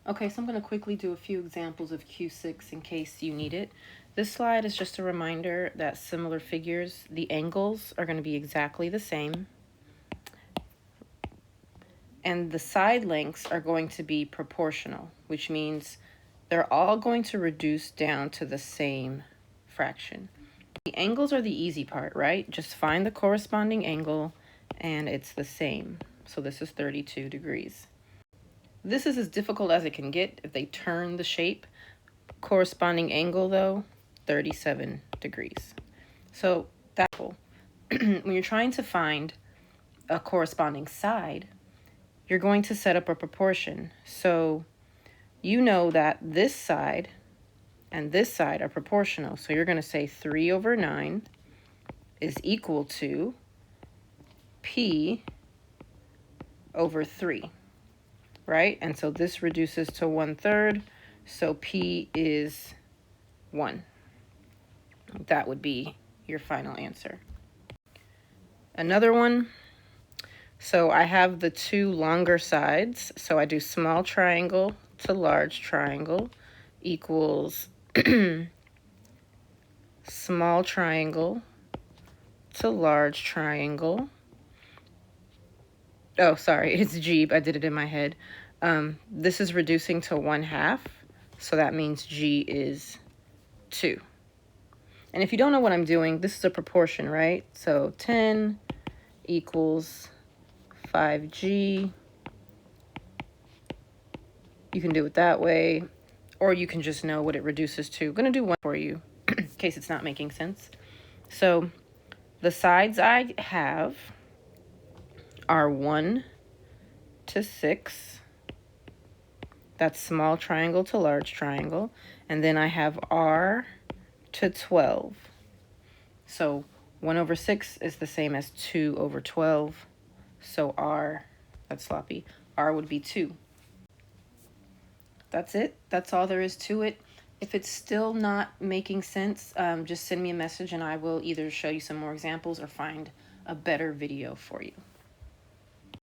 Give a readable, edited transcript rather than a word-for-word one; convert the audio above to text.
Okay, so I'm going to quickly do a few examples of Q6 in case you need it. This slide is just a reminder that similar figures, the angles are going to be exactly the same. And the side lengths are going to be proportional, which means they're all going to reduce down to the same fraction. The angles are the easy part, right? Just find the corresponding angle and it's the same. So this is 32 degrees. This is as difficult as it can get if they turn the shape. Corresponding angle though, 37 degrees. So that's cool. When you're trying to find a corresponding side, you're going to set up a proportion. So you know that this side and this side are proportional. So you're going to say 3/9 is equal to P over 3, right? And so this reduces to 1/3. So P is 1. That would be your final answer. Another one. So I have the two longer sides. So I do small triangle to large triangle equals small triangle to large triangle. Oh, sorry, it's G. I did it in my head. This is reducing to 1/2. So that means G is 2. And if you don't know what I'm doing, this is a proportion, right? So 10 equals 5G. You can do it that way, or you can just know what it reduces to. I'm going to do one for you in case it's not making sense. So the sides I have are 1 to 6. That's small triangle to large triangle. And then I have R to 12. So 1/6 is the same as 2/12. So R, that's sloppy, R would be 2. That's it. That's all there is to it. If it's still not making sense, just send me a message and I will either show you some more examples or find a better video for you.